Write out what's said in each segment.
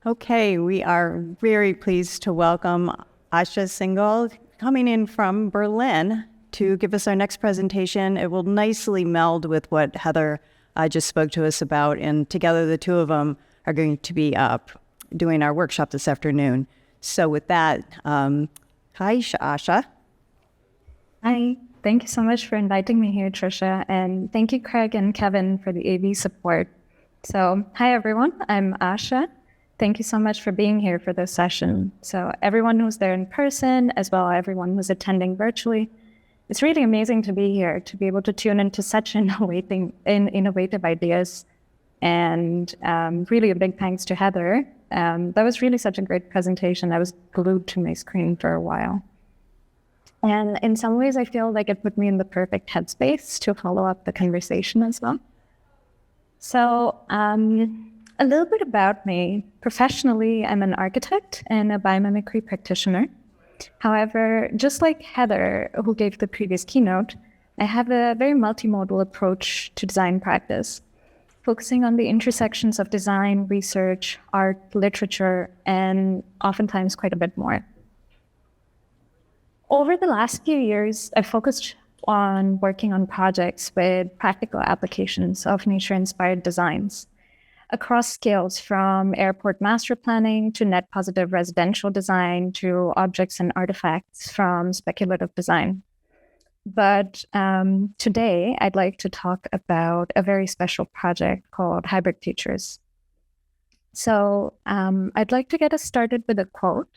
Okay, we are very pleased to welcome Asha Singhal coming in from Berlin to give us our next presentation. It will nicely meld with what Heather just spoke to us about, and together the two of them are going to be doing our workshop this afternoon. So with that, hi, Asha. Hi, thank you so much for inviting me here, Trisha, and thank you, Craig and Kevin, for the AV support. So, hi everyone, I'm Asha. Thank you so much for being here for this session. So, everyone who's there in person, as well as everyone who's attending virtually, it's really amazing to be here, to be able to tune into such innovative ideas. And really a big thanks to Heather. That was really such a great presentation. I was glued to my screen for a while. And in some ways, I feel like it put me in the perfect headspace to follow up the conversation as well. So a little bit about me. Professionally, I'm an architect and a biomimicry practitioner. However, just like Heather, who gave the previous keynote, I have a very multimodal approach to design practice, focusing on the intersections of design, research, art, literature, and oftentimes quite a bit more. Over the last few years, I've focused on working on projects with practical applications of nature-inspired designs across scales, from airport master planning to net positive residential design to objects and artifacts from speculative design. But today, I'd like to talk about a very special project called Hybrid Futures. So I'd like to get us started with a quote.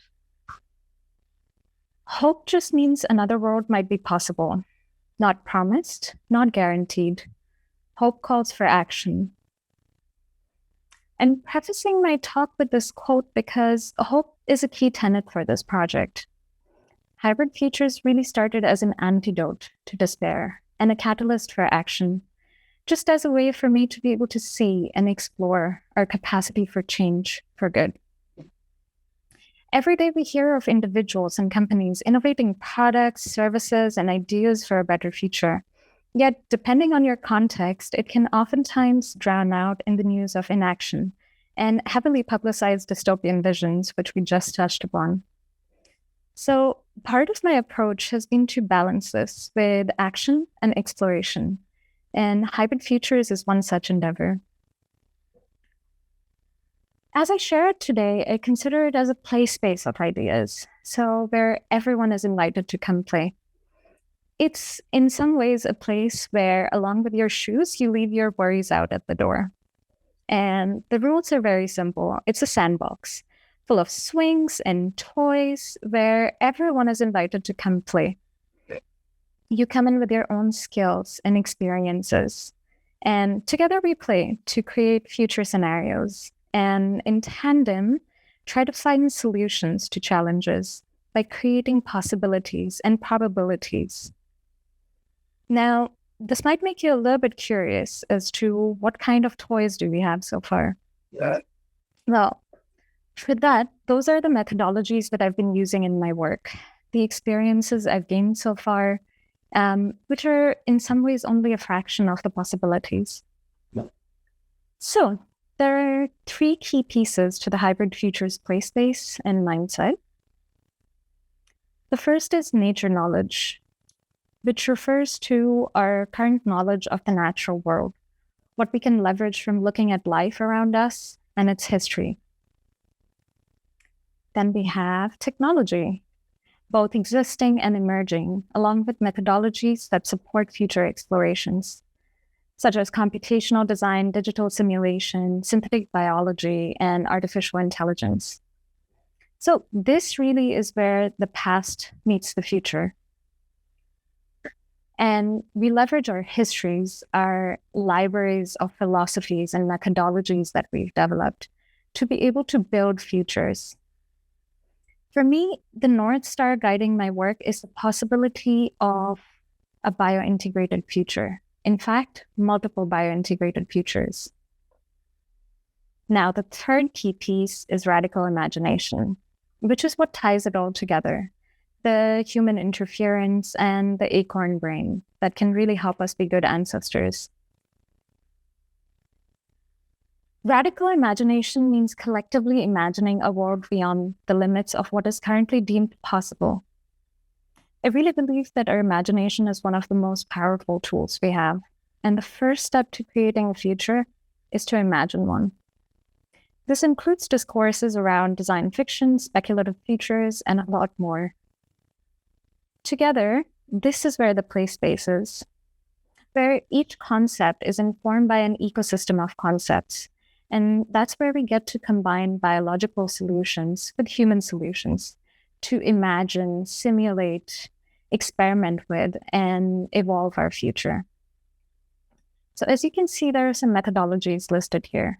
Hope just means another world might be possible. Not promised, not guaranteed. Hope calls for action. I'm prefacing my talk with this quote because hope is a key tenet for this project. Hybrid Futures really started as an antidote to despair and a catalyst for action, just as a way for me to be able to see and explore our capacity for change for good. Every day we hear of individuals and companies innovating products, services, and ideas for a better future. Yet, depending on your context, it can oftentimes drown out in the news of inaction and heavily publicized dystopian visions, which we just touched upon. So, part of my approach has been to balance this with action and exploration, and Hybrid Futures is one such endeavor. As I share it today, I consider it as a play space of ideas, so where everyone is invited to come play. It's in some ways a place where, along with your shoes, you leave your worries out at the door. And the rules are very simple. It's a sandbox full of swings and toys where everyone is invited to come play. You come in with your own skills and experiences, and together we play to create future scenarios. And in tandem, try to find solutions to challenges by creating possibilities and probabilities. Now, this might make you a little bit curious as to what kind of toys do we have so far. Yeah. Well, for that, those are the methodologies that I've been using in my work, the experiences I've gained so far, which are in some ways only a fraction of the possibilities. Yeah. So, there are three key pieces to the Hybrid Futures play space and mindset. The first is nature knowledge, which refers to our current knowledge of the natural world, what we can leverage from looking at life around us and its history. Then we have technology, both existing and emerging, along with methodologies that support future explorations, such as computational design, digital simulation, synthetic biology, and artificial intelligence. So this really is where the past meets the future. And we leverage our histories, our libraries of philosophies and methodologies that we've developed to be able to build futures. For me, the North Star guiding my work is the possibility of a bio-integrated future. In fact, multiple biointegrated futures. Now, the third key piece is radical imagination, which is what ties it all together. The human interference and the acorn brain that can really help us be good ancestors. Radical imagination means collectively imagining a world beyond the limits of what is currently deemed possible. I really believe that our imagination is one of the most powerful tools we have, and the first step to creating a future is to imagine one. This includes discourses around design fiction, speculative futures, and a lot more. Together, this is where the play space is, where each concept is informed by an ecosystem of concepts. And that's where we get to combine biological solutions with human solutions to imagine, simulate, experiment with, and evolve our future. So as you can see, there are some methodologies listed here.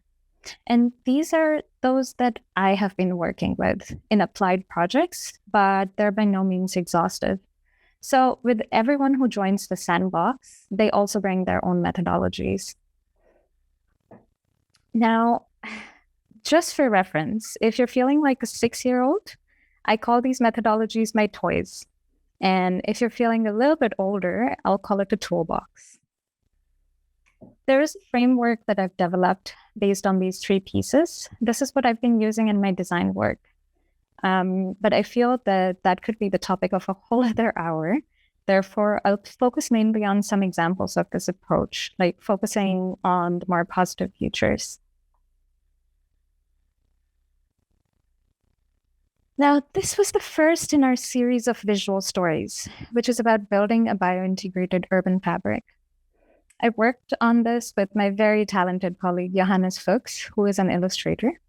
And these are those that I have been working with in applied projects, but they're by no means exhaustive. So with everyone who joins the sandbox, they also bring their own methodologies. Now, just for reference, if you're feeling like a 6-year-old, I call these methodologies my toys. And if you're feeling a little bit older, I'll call it a toolbox. There is a framework that I've developed based on these 3 pieces. This is what I've been using in my design work. But I feel that that could be the topic of a whole other hour. Therefore, I'll focus mainly on some examples of this approach, like focusing on the more positive futures. Now, this was the first in our series of visual stories, which is about building a biointegrated urban fabric. I worked on this with my very talented colleague, Johannes Fuchs, who is an illustrator.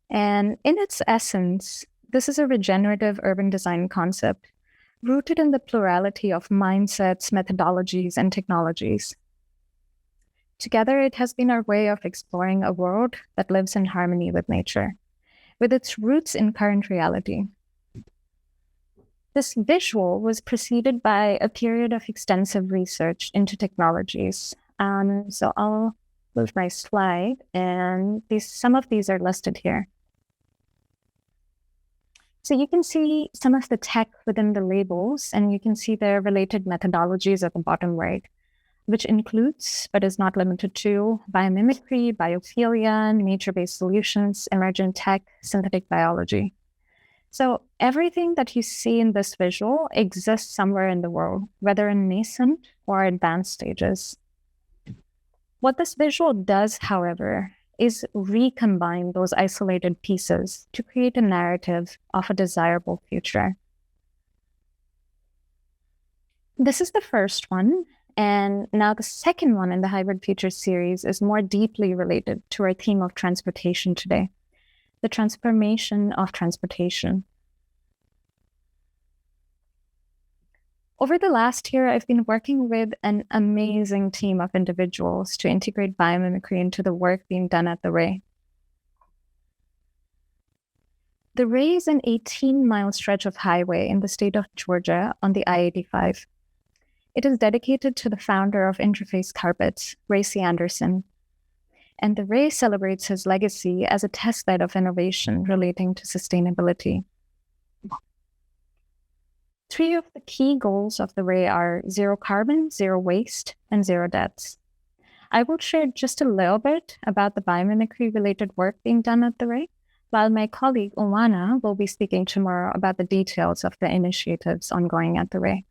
And in its essence, this is a regenerative urban design concept rooted in the plurality of mindsets, methodologies, and technologies. Together, it has been our way of exploring a world that lives in harmony with nature, with its roots in current reality. This visual was preceded by a period of extensive research into technologies. So I'll move my slide, and some of these are listed here. So you can see some of the tech within the labels, and you can see their related methodologies at the bottom right, which includes, but is not limited to, biomimicry, biophilia, nature-based solutions, emergent tech, synthetic biology. So everything that you see in this visual exists somewhere in the world, whether in nascent or advanced stages. What this visual does, however, is recombine those isolated pieces to create a narrative of a desirable future. This is the first one, and now the second one in the Hybrid Futures series is more deeply related to our theme of transportation today, the transformation of transportation. Over the last year, I've been working with an amazing team of individuals to integrate biomimicry into the work being done at the Ray. The Ray is an 18-mile stretch of highway in the state of Georgia on the I-85. It is dedicated to the founder of Interface Carpets, Ray C. Anderson. And the Ray celebrates his legacy as a testbed of innovation relating to sustainability. 3 of the key goals of the Ray are zero carbon, zero waste, and zero deaths. I will share just a little bit about the biomimicry-related work being done at the Ray, while my colleague Owana will be speaking tomorrow about the details of the initiatives ongoing at the Ray.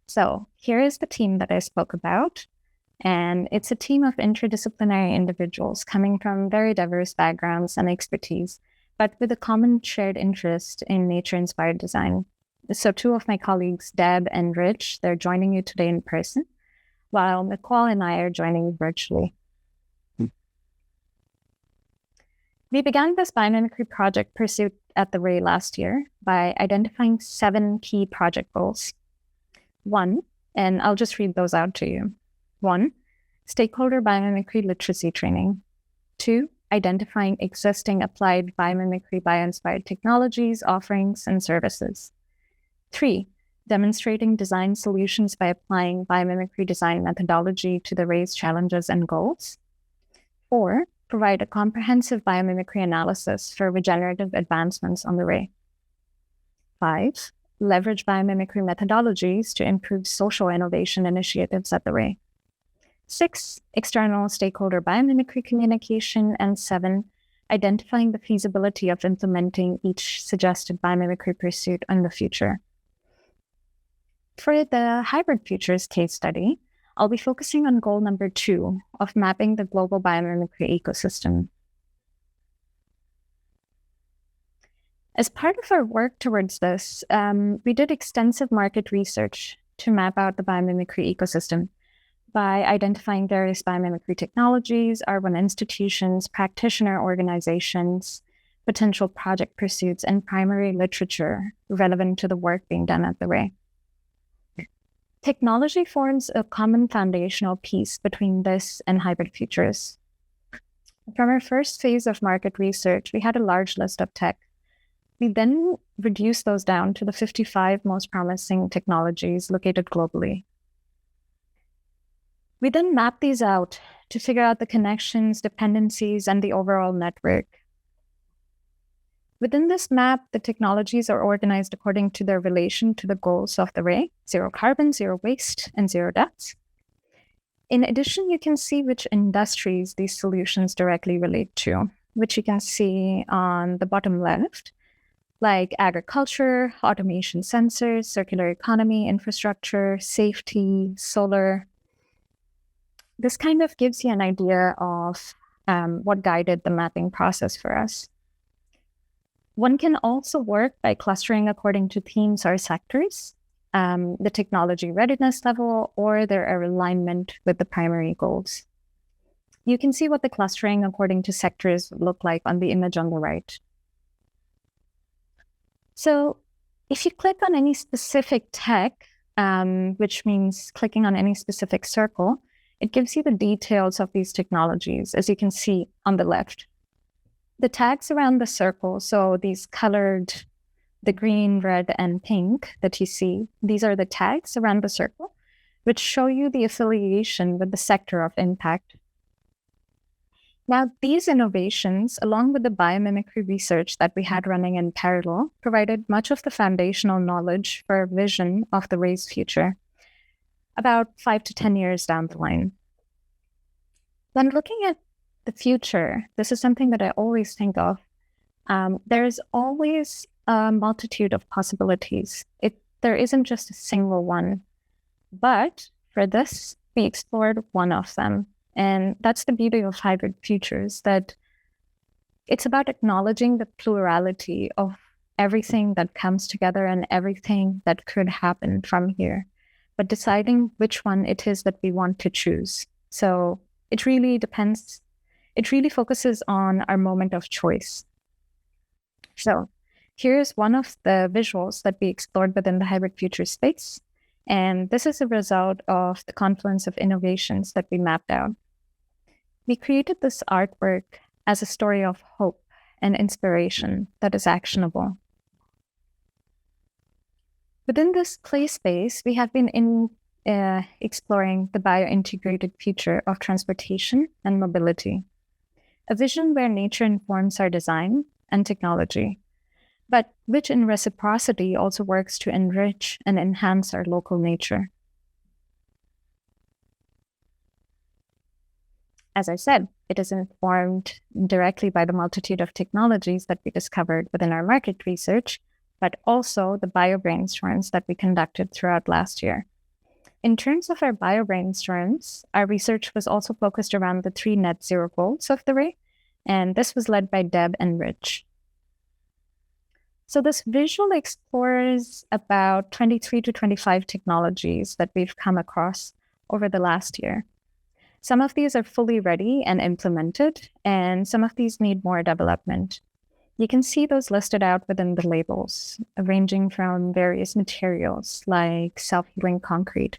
So here is the team that I spoke about, and it's a team of interdisciplinary individuals coming from very diverse backgrounds and expertise, but with a common shared interest in nature-inspired design. So 2 of my colleagues, Deb and Rich, they're joining you today in person, while Nicole and I are joining you virtually. We began this biomimicry project pursuit at the Ray last year by identifying 7 key project goals. 1, and I'll just read those out to you. 1, stakeholder biomimicry literacy training. 2, identifying existing applied biomimicry bio-inspired technologies, offerings, and services. 3, demonstrating design solutions by applying biomimicry design methodology to the Ray's challenges and goals. 4, provide a comprehensive biomimicry analysis for regenerative advancements on the Ray. 5, leverage biomimicry methodologies to improve social innovation initiatives at the Ray. 6, external stakeholder biomimicry communication, and 7, identifying the feasibility of implementing each suggested biomimicry pursuit in the future. For the hybrid futures case study, I'll be focusing on goal number 2 of mapping the global biomimicry ecosystem. As part of our work towards this, we did extensive market research to map out the biomimicry ecosystem by identifying various biomimicry technologies, R1 institutions, practitioner organizations, potential project pursuits, and primary literature relevant to the work being done at the Ray. Technology forms a common foundational piece between this and hybrid futures. From our first phase of market research, we had a large list of tech. We then reduced those down to the 55 most promising technologies located globally. We then mapped these out to figure out the connections, dependencies, and the overall network. Within this map, the technologies are organized according to their relation to the goals of the Ray: zero carbon, zero waste, and zero deaths. In addition, you can see which industries these solutions directly relate to, which you can see on the bottom left, like agriculture, automation, sensors, circular economy, infrastructure, safety, solar. This kind of gives you an idea of what guided the mapping process for us. One can also work by clustering according to themes or sectors, the technology readiness level, or their alignment with the primary goals. You can see what the clustering according to sectors look like on the image on the right. So if you click on any specific tech, which means clicking on any specific circle, it gives you the details of these technologies, as you can see on the left. The tags around the circle, so these colored, the green, red, and pink that you see, these are the tags around the circle, which show you the affiliation with the sector of impact. Now, these innovations, along with the biomimicry research that we had running in parallel, provided much of the foundational knowledge for a vision of the Ray's future, about 5 to 10 years down the line. When looking at the future, this is something that I always think of. There's always a multitude of possibilities. There isn't just a single one. But for this, we explored one of them. And that's the beauty of hybrid futures, that it's about acknowledging the plurality of everything that comes together and everything that could happen from here, but deciding which one it is that we want to choose. So it really depends. It really focuses on our moment of choice. So here's one of the visuals that we explored within the hybrid future space. And this is a result of the confluence of innovations that we mapped out. We created this artwork as a story of hope and inspiration that is actionable. Within this play space, we have been exploring the bio-integrated future of transportation and mobility, a vision where nature informs our design and technology, but which in reciprocity also works to enrich and enhance our local nature. As I said, it is informed directly by the multitude of technologies that we discovered within our market research, but also the bio brainstorms that we conducted throughout last year. In terms of our bio brainstorms, our research was also focused around the 3 net zero goals of the Ray, and this was led by Deb and Rich. So this visual explores about 23 to 25 technologies that we've come across over the last year. Some of these are fully ready and implemented, and some of these need more development. You can see those listed out within the labels, ranging from various materials like self-healing concrete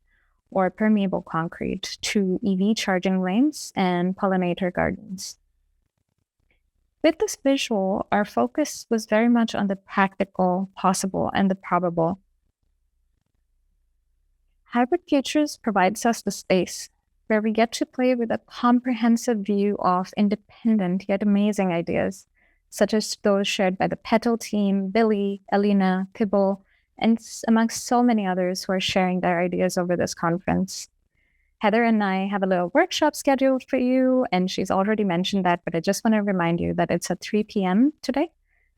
or permeable concrete to EV charging lanes and pollinator gardens. With this visual, our focus was very much on the practical, possible, and the probable. Hybrid Futures provides us the space where we get to play with a comprehensive view of independent yet amazing ideas, such as those shared by the Petal team, Billy, Elena, Kibble, and amongst so many others who are sharing their ideas over this conference. Heather and I have a little workshop scheduled for you, and she's already mentioned that, but I just want to remind you that it's at 3 p.m. today.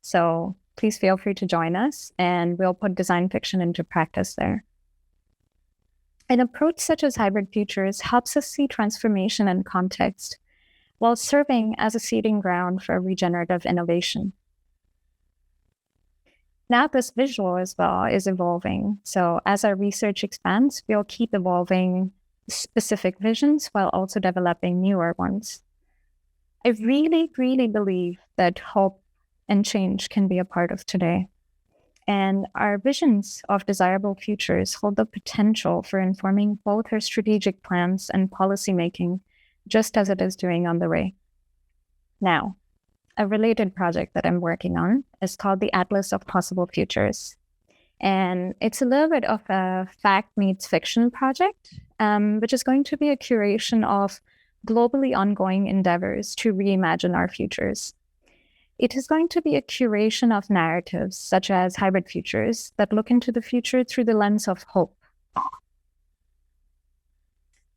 So please feel free to join us, and we'll put design fiction into practice there. An approach such as hybrid futures helps us see transformation and context while serving as a seeding ground for regenerative innovation. Now this visual as well is evolving. So as our research expands, we'll keep evolving specific visions while also developing newer ones. I really, really believe that hope and change can be a part of today. And our visions of desirable futures hold the potential for informing both our strategic plans and policymaking, just as it is doing on the way. Now, a related project that I'm working on is called the Atlas of Possible Futures. And it's a little bit of a fact meets fiction project, which is going to be a curation of globally ongoing endeavors to reimagine our futures. It is going to be a curation of narratives, such as hybrid futures, that look into the future through the lens of hope.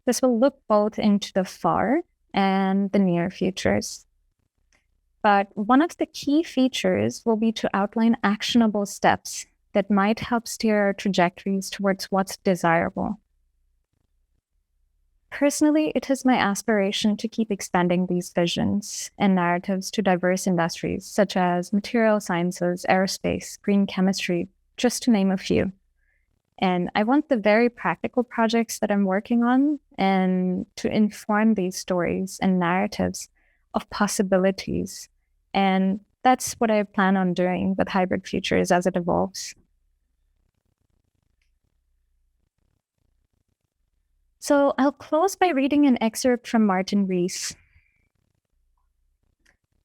This will look both into the far and the near futures. But one of the key features will be to outline actionable steps that might help steer our trajectories towards what's desirable. Personally, it is my aspiration to keep expanding these visions and narratives to diverse industries, such as material sciences, aerospace, green chemistry, just to name a few. And I want the very practical projects that I'm working on and to inform these stories and narratives of possibilities. And that's what I plan on doing with hybrid futures as it evolves. So I'll close by reading an excerpt from Martin Rees.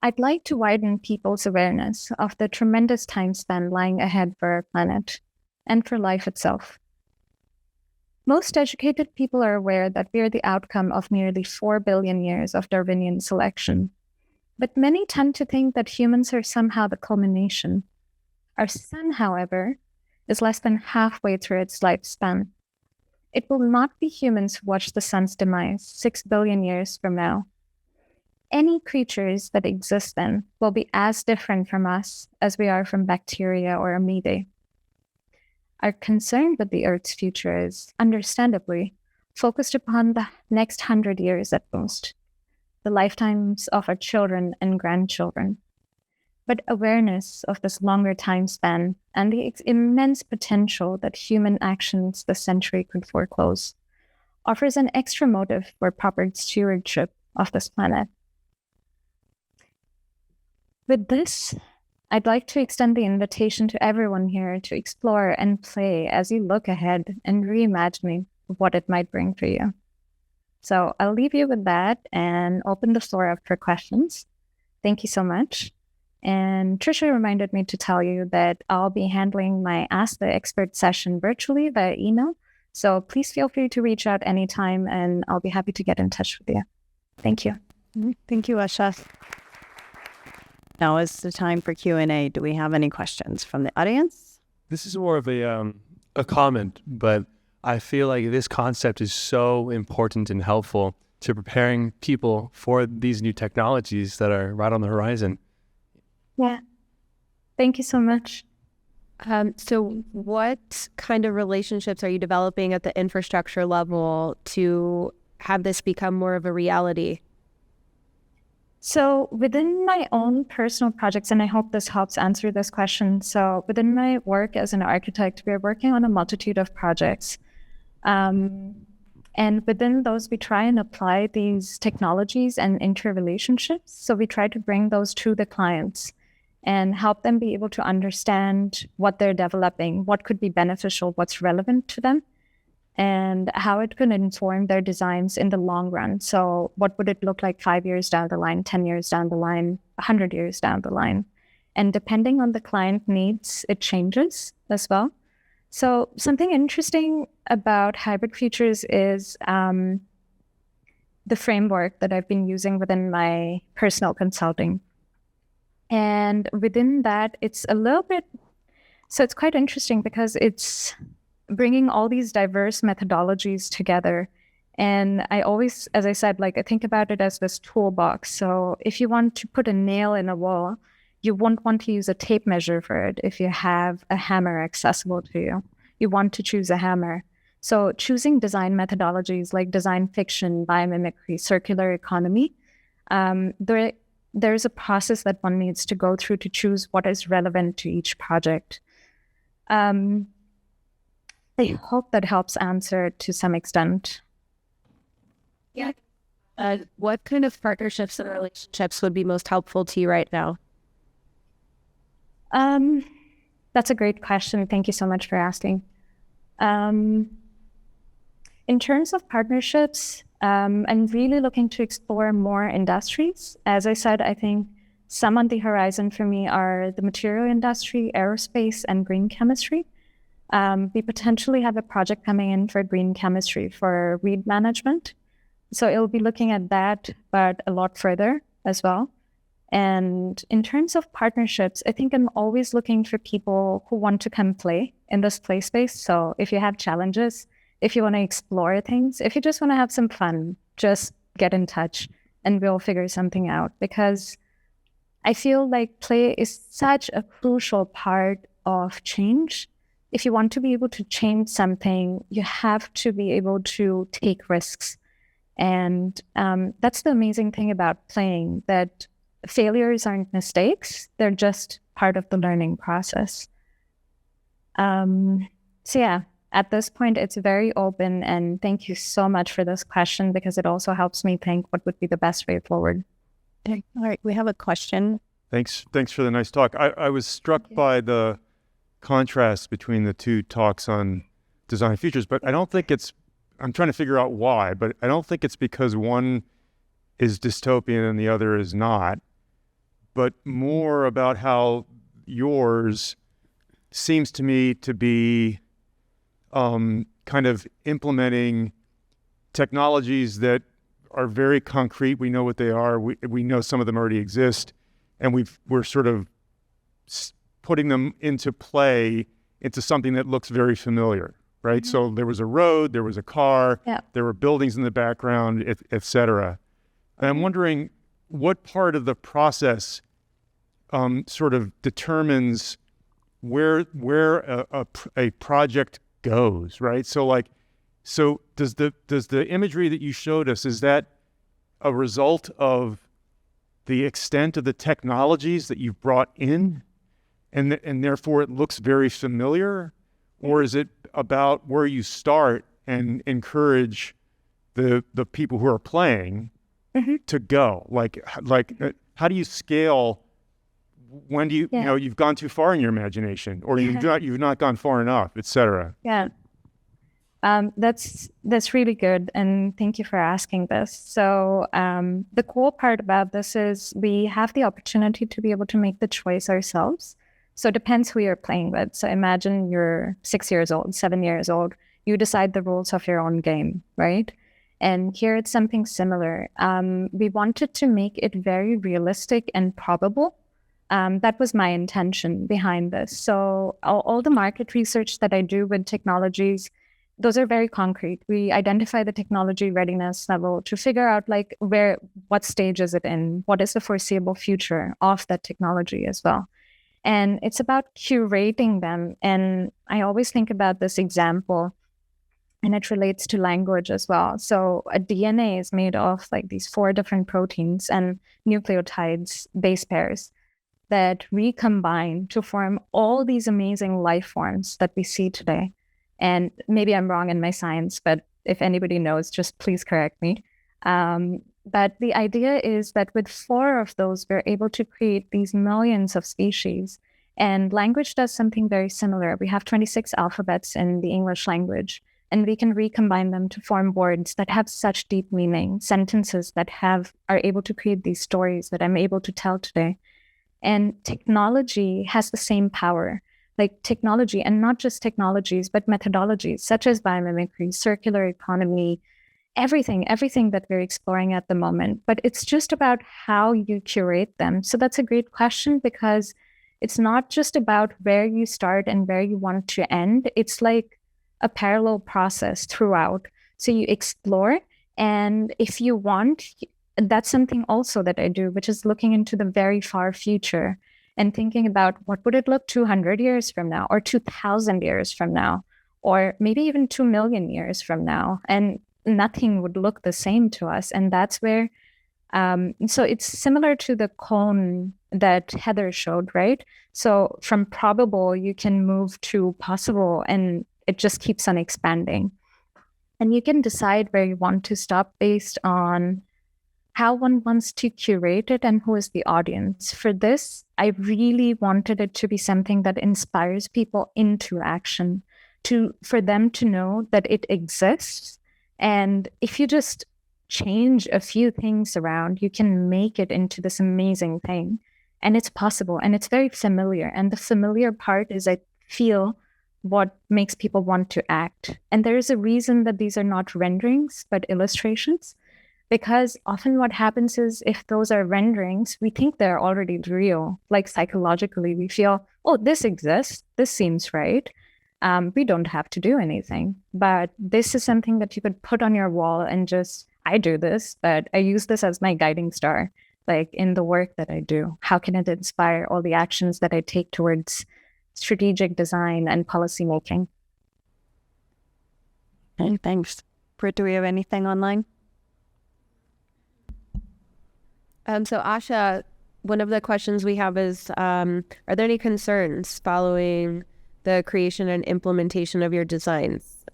I'd like to widen people's awareness of the tremendous time span lying ahead for our planet and for life itself. Most educated people are aware that we are the outcome of nearly 4 billion years of Darwinian selection, but many tend to think that humans are somehow the culmination. Our sun, however, is less than halfway through its lifespan. It will not be humans who watch the sun's demise 6 billion years from now. Any creatures that exist then will be as different from us as we are from bacteria or amoebae. Our concern with the Earth's future is, understandably, focused upon the next 100 years at most, the lifetimes of our children and grandchildren. But awareness of this longer time span and the immense potential that human actions this century could foreclose offers an extra motive for proper stewardship of this planet. With this, I'd like to extend the invitation to everyone here to explore and play as you look ahead and reimagining what it might bring for you. So I'll leave you with that and open the floor up for questions. Thank you so much. And Trisha reminded me to tell you that I'll be handling my Ask the Expert session virtually via email. So please feel free to reach out anytime and I'll be happy to get in touch with you. Thank you. Thank you, Asha. Now is the time for Q&A. Do we have any questions from the audience? This is more of a comment, but I feel like this concept is so important and helpful to preparing people for these new technologies that are right on the horizon. Yeah. Thank you so much. So what kind of relationships are you developing at the infrastructure level to have this become more of a reality? So within my own personal projects, and I hope this helps answer this question. So within my work as an architect, we're working on a multitude of projects. And within those, we try and apply these technologies and interrelationships. So we try to bring those to the clients and help them be able to understand what they're developing, what could be beneficial, what's relevant to them, and how it could inform their designs in the long run. So what would it look like 5 years down the line, 10 years down the line, 100 years down the line? And depending on the client needs, it changes as well. So something interesting about hybrid futures is the framework that I've been using within my personal consulting. And within that, it's a little bit, so it's quite interesting because it's bringing all these diverse methodologies together And I always, as I said, like I think about it as this toolbox. So if you want to put a nail in a wall, you won't want to use a tape measure for it if you have a hammer accessible to you. You want to choose a hammer. So choosing design methodologies like design fiction, biomimicry, circular economy, there's a process that one needs to go through to choose what is relevant to each project. I hope that helps answer to some extent. Yeah. What kind of partnerships and relationships would be most helpful to you right now? That's a great question. Thank you so much for asking. In terms of partnerships, I'm really looking to explore more industries. As I said, I think some on the horizon for me are the material industry, aerospace, and green chemistry. We potentially have a project coming in for green chemistry for weed management. So it'll be looking at that, but a lot further as well. And in terms of partnerships, I think I'm always looking for people who want to come play in this play space. So if you have challenges, if you want to explore things, if you just want to have some fun, just get in touch and we'll figure something out. Because I feel like play is such a crucial part of change. If you want to be able to change something, you have to be able to take risks. And that's the amazing thing about playing, that failures aren't mistakes. They're just part of the learning process. So yeah, at this point, it's very open. And thank you so much for this question, because it also helps me think what would be the best way forward. All right, we have a question. Thanks for the nice talk. I was struck by the contrast between the two talks on design features, but I don't think I'm trying to figure out why, but I don't think it's because one is dystopian and the other is not, but more about how yours seems to me to be kind of implementing technologies that are very concrete. We know what they are. We know some of them already exist, and we're sort of putting them into play into something that looks very familiar, right? Mm-hmm. So there was a road, there was a car, there were buildings in the background, et cetera. And I'm wondering what part of the process sort of determines where a project goes, right? So does the imagery that you showed us, is that a result of the extent of the technologies that you've brought in, and therefore it looks very familiar? Or is it about where you start and encourage the people who are playing to go? Like how do you scale? When do you, you've gone too far in your imagination, or you've not gone far enough, et cetera? Yeah. That's really good. And thank you for asking this. So the cool part about this is we have the opportunity to be able to make the choice ourselves. So it depends who you're playing with. So imagine you're 6 years old, 7 years old. You decide the rules of your own game, right? And here it's something similar. We wanted to make it very realistic and probable. That was my intention behind this. So all the market research that I do with technologies, those are very concrete. We identify the technology readiness level to figure out what stage is it in? What is the foreseeable future of that technology as well? And it's about curating them. And I always think about this example, and it relates to language as well. So a DNA is made of like these 4 different proteins and nucleotides, base pairs, that recombine to form all these amazing life forms that we see today. And maybe I'm wrong in my science, but if anybody knows, just please correct me. But the idea is that with 4 of those, we're able to create these millions of species. And language does something very similar. We have 26 alphabets in the English language, and we can recombine them to form words that have such deep meaning, sentences that are able to create these stories that I'm able to tell today. And technology has the same power. Like technology, and not just technologies, but methodologies such as biomimicry, circular economy, everything that we're exploring at the moment. But it's just about how you curate them. So that's a great question, because it's not just about where you start and where you want to end. It's like a parallel process throughout. So you explore. And if you want, that's something also that I do, which is looking into the very far future and thinking about what would it look 200 years from now, or 2,000 years from now, or maybe even 2 million years from now. And nothing would look the same to us. And that's where, so it's similar to the cone that Heather showed, right? So from probable, you can move to possible, and it just keeps on expanding. And you can decide where you want to stop based on how one wants to curate it and who is the audience. For this, I really wanted it to be something that inspires people into action, for them to know that it exists. And if you just change a few things around, you can make it into this amazing thing. And it's possible, and it's very familiar. And the familiar part is, I feel, what makes people want to act. And there is a reason that these are not renderings, but illustrations. Because often what happens is, if those are renderings, we think they're already real. Like psychologically, we feel, oh, this exists. This seems right. We don't have to do anything. But this is something that you could put on your wall and just, I do this, but I use this as my guiding star, like in the work that I do. How can it inspire all the actions that I take towards strategic design and policy making? Okay, thanks. Britt, do we have anything online? So Asha, one of the questions we have is, are there any concerns following the creation and implementation of your designs?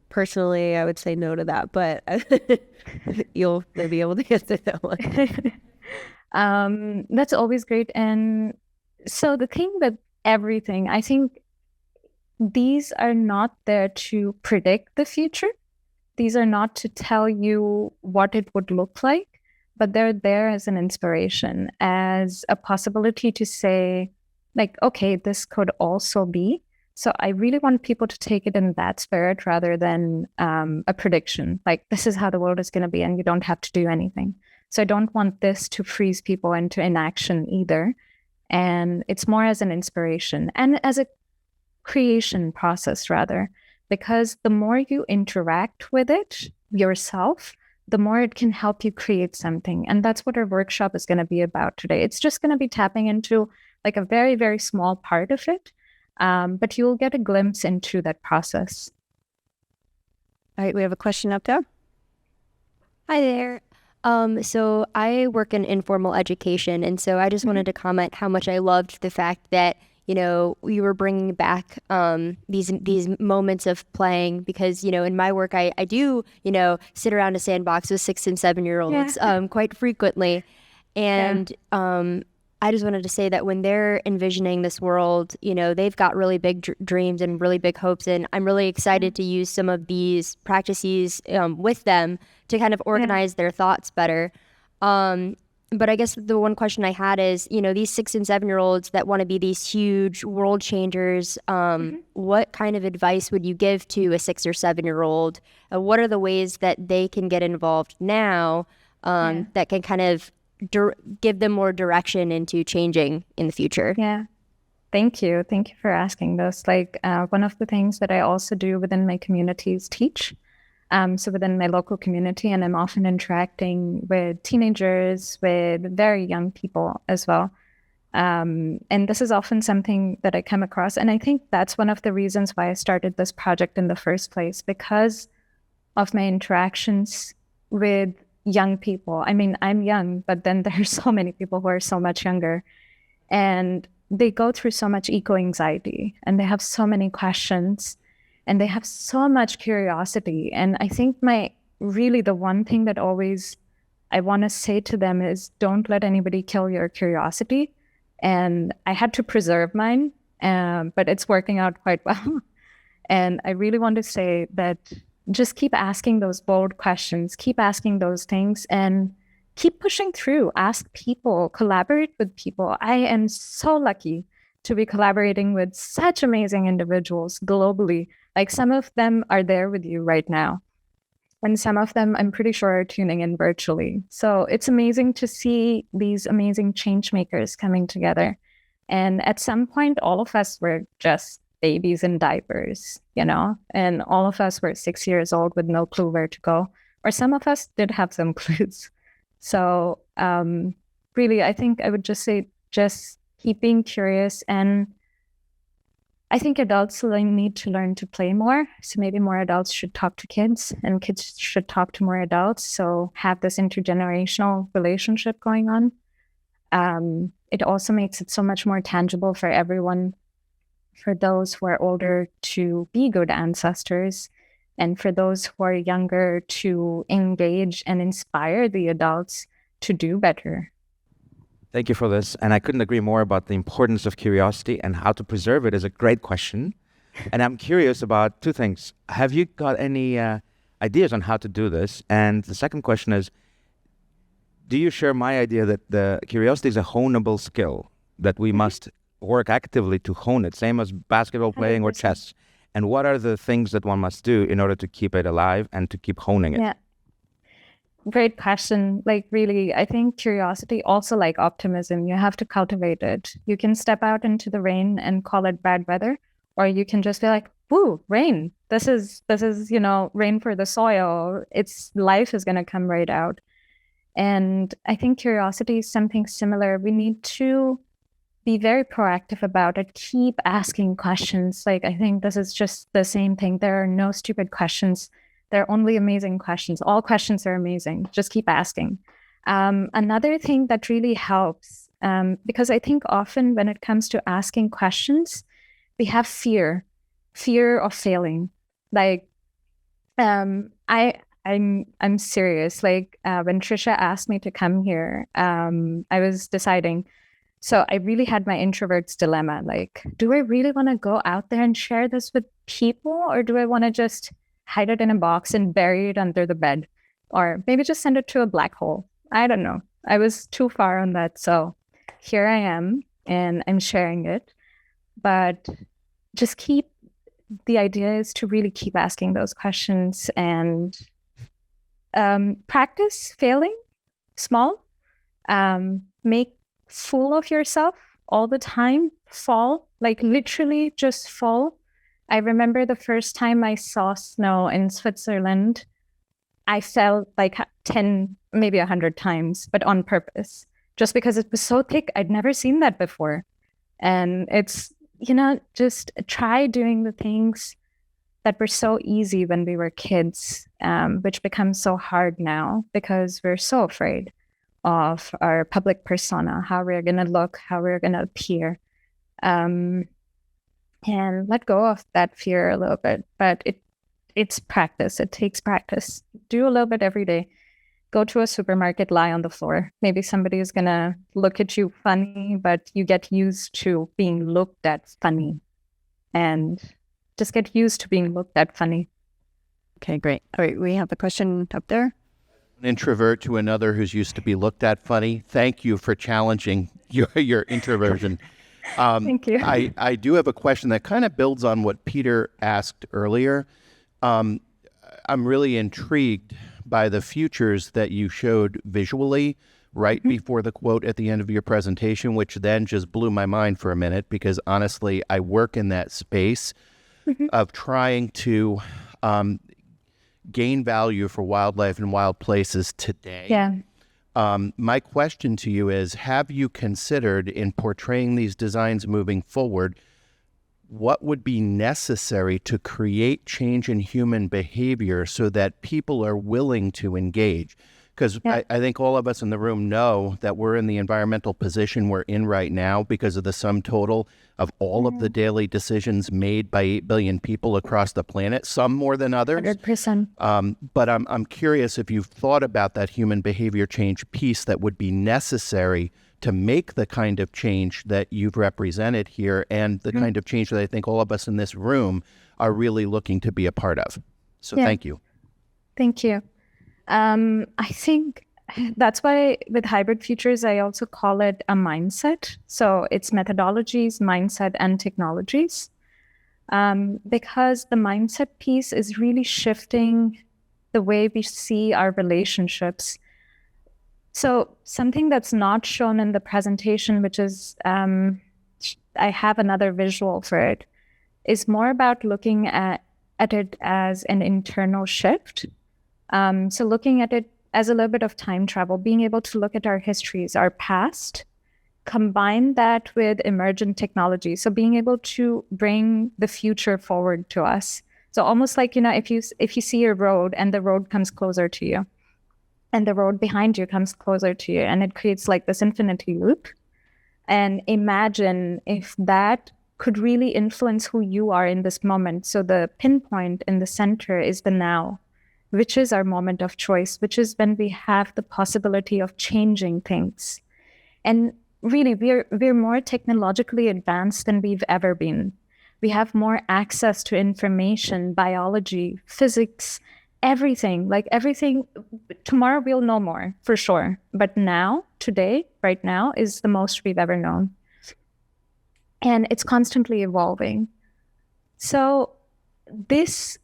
Personally, I would say no to that, but you'll be able to answer that one. That's always great. And so the thing with everything, I think these are not there to predict the future. These are not to tell you what it would look like, but they're there as an inspiration, as a possibility to say, like, okay, this could also be. So I really want people to take it in that spirit rather than a prediction, like this is how the world is going to be and you don't have to do anything. So I don't want this to freeze people into inaction either. And it's more as an inspiration and as a creation process rather, because the more you interact with it yourself, the more it can help you create something. And that's what our workshop is going to be about today. It's just going to be tapping into like a very, very small part of it. But you'll get a glimpse into that process. All right, we have a question up there. Hi there. So I work in informal education, and so I just wanted to comment how much I loved the fact that, you know, we were bringing back these moments of playing, because, you know, in my work, I do, you know, sit around a sandbox with 6 and 7 year olds quite frequently. And I just wanted to say that when they're envisioning this world, you know, they've got really big dreams and really big hopes. And I'm really excited to use some of these practices with them to kind of organize their thoughts better. But I guess the one question I had is, you know, these 6 and 7 year olds that want to be these huge world changers, what kind of advice would you give to a 6 or 7 year old? What are the ways that they can get involved now that can kind of give them more direction into changing in the future? Yeah. Thank you. Thank you for asking this. Like one of the things that I also do within my community is teach. So within my local community, and I'm often interacting with teenagers, with very young people as well. And this is often something that I come across. And I think that's one of the reasons why I started this project in the first place, because of my interactions with young people. I mean, I'm young, but then there's so many people who are so much younger, and they go through so much eco-anxiety, and they have so many questions, and they have so much curiosity. And I think the one thing that always I want to say to them is, don't let anybody kill your curiosity. And I had to preserve mine, but it's working out quite well. And I really want to say that just keep asking those bold questions, keep asking those things, and keep pushing through. Ask people, collaborate with people. I am so lucky to be collaborating with such amazing individuals globally. Like some of them are there with you right now. And some of them, I'm pretty sure, are tuning in virtually. So it's amazing to see these amazing change makers coming together. And at some point, all of us were just babies in diapers, and all of us were 6 years old with no clue where to go, or some of us did have some clues. So really, I think I would just say just keep being curious, and I think adults need to learn to play more. So maybe more adults should talk to kids, and kids should talk to more adults. So have this intergenerational relationship going on. It also makes it so much more tangible for everyone, for those who are older to be good ancestors, and for those who are younger to engage and inspire the adults to do better. Thank you for this. And I couldn't agree more about the importance of curiosity, and how to preserve it is a great question. And I'm curious about two things. Have you got any ideas on how to do this? And the second question is, do you share my idea that the curiosity is a honeable skill, that we must work actively to hone it, same as basketball playing or 100%. chess? And what are the things that one must do in order to keep it alive and to keep honing it? Yeah. Great question. Like, really, I think curiosity, also like optimism, you have to cultivate it. You can step out into the rain and call it bad weather, or you can just be like, "Woo, rain! This is rain for the soil. Life is going to come right out." And I think curiosity is something similar. We need to be very proactive about it. Keep asking questions. Like, I think this is just the same thing. There are no stupid questions. There are only amazing questions. All questions are amazing. Just keep asking. Another thing that really helps, because I think often when it comes to asking questions, we have fear of failing. Like, I'm serious. Like, when Trisha asked me to come here, I was deciding. So I really had my introvert's dilemma. Like, do I really want to go out there and share this with people, or do I want to just hide it in a box and bury it under the bed, or maybe just send it to a black hole? I don't know. I was too far on that. So here I am, and I'm sharing it. But the idea is to really keep asking those questions, and practice failing small. Make fool of yourself all the time. Fall, like literally just fall. I remember the first time I saw snow in Switzerland, I fell like 10, maybe 100 times, but on purpose, just because it was so thick. I'd never seen that before. And it's, just try doing the things that were so easy when we were kids, which becomes so hard now because we're so afraid of our public persona, how we're going to look, how we're going to appear. And let go of that fear a little bit. But it's practice. It takes practice. Do a little bit every day. Go to a supermarket, lie on the floor. Maybe somebody is going to look at you funny, but you get used to being looked at funny. And just get used to being looked at funny. Okay, great. All right, we have a question up there. An introvert to another who's used to be looked at funny. Thank you for challenging your introversion. Thank you. I do have a question that kind of builds on what Peter asked earlier. I'm really intrigued by the futures that you showed visually right before the quote at the end of your presentation, which then just blew my mind for a minute, because honestly, I work in that space of trying to gain value for wildlife and wild places today. Yeah. My question to you is, have you considered, in portraying these designs moving forward, what would be necessary to create change in human behavior so that people are willing to engage? Because I think all of us in the room know that we're in the environmental position we're in right now because of the sum total of all of the daily decisions made by 8 billion people across the planet, some more than others. 100%. But I'm curious if you've thought about that human behavior change piece that would be necessary to make the kind of change that you've represented here, and the kind of change that I think all of us in this room are really looking to be a part of. So thank you. Thank you. I think that's why with hybrid futures, I also call it a mindset. So it's methodologies, mindset, and technologies. Because the mindset piece is really shifting the way we see our relationships. So something that's not shown in the presentation, which is, I have another visual for it, is more about looking at it as an internal shift. So looking at it as a little bit of time travel, being able to look at our histories, our past, combine that with emergent technology. So being able to bring the future forward to us. So almost like, if you see a road and the road comes closer to you, and the road behind you comes closer to you, and it creates like this infinity loop. And imagine if that could really influence who you are in this moment. So the pinpoint in the center is the now, which is our moment of choice, which is when we have the possibility of changing things. And really, we're more technologically advanced than we've ever been. We have more access to information, biology, physics, everything. Like everything, tomorrow we'll know more, for sure. But now, today, right now, is the most we've ever known. And it's constantly evolving. So this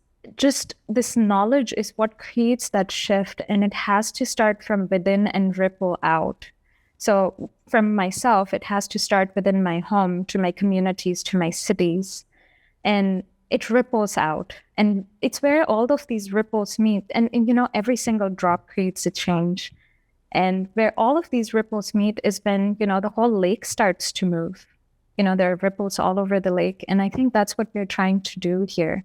knowledge is what creates that shift, and it has to start from within and ripple out. So from myself, it has to start within my home, to my communities, to my cities, and it ripples out. And it's where all of these ripples meet. And every single drop creates a change. And where all of these ripples meet is when, the whole lake starts to move. There are ripples all over the lake. And I think that's what we're trying to do here.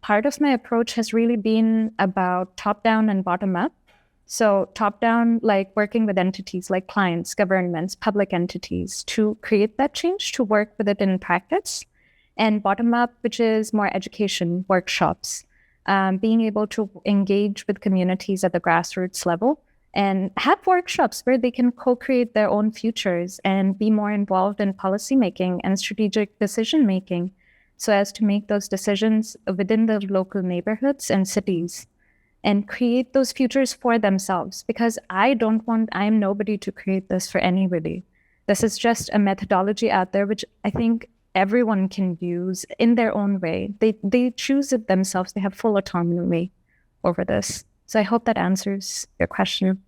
Part of my approach has really been about top down and bottom up. So top down, like working with entities like clients, governments, public entities to create that change, to work with it in practice. And bottom up, which is more education, workshops, being able to engage with communities at the grassroots level and have workshops where they can co-create their own futures and be more involved in policymaking and strategic decision-making so as to make those decisions within the local neighborhoods and cities and create those futures for themselves. Because I am nobody to create this for anybody. This is just a methodology out there, which I think everyone can use in their own way. They choose it themselves. They have full autonomy over this. So I hope that answers your question.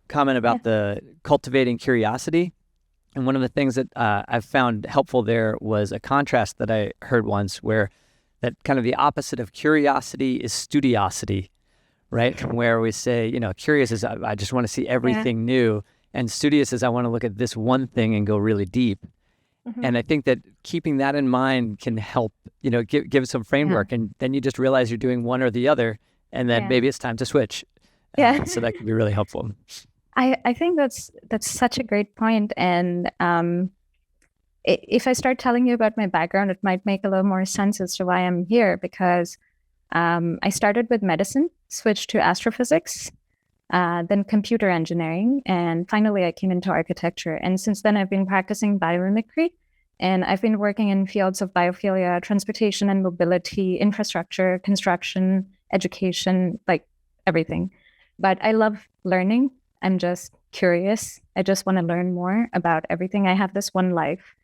Comment about the cultivating curiosity. And one of the things that I've found helpful there was a contrast that I heard once where that kind of the opposite of curiosity is studiosity, right? Where we say, curious is I just want to see everything new. And studious is I want to look at this one thing and go really deep. Mm-hmm. And I think that keeping that in mind can help, give some framework. And then you just realize you're doing one or the other. And then maybe it's time to switch. So that can be really helpful. I think that's such a great point. And if I start telling you about my background, it might make a little more sense as to why I'm here. Because I started with medicine, switched to astrophysics, then computer engineering, and finally I came into architecture. And since then, I've been practicing biomimicry. And I've been working in fields of biophilia, transportation and mobility, infrastructure, construction, education, like everything. But I love learning. I'm just curious. I just want to learn more about everything. I have this one life.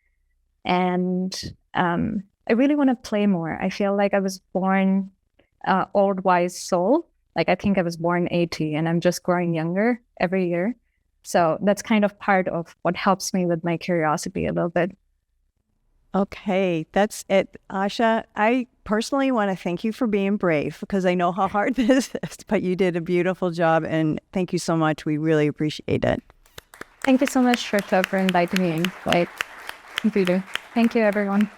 And I really want to play more. I feel like I was born old, wise soul. Like I think I was born 80 and I'm just growing younger every year. So that's kind of part of what helps me with my curiosity a little bit. Okay, that's it. Asha, I personally want to thank you for being brave because I know how hard this is, but you did a beautiful job and thank you so much. We really appreciate it. Thank you so much, Trisha, for inviting me in. Thank you, everyone.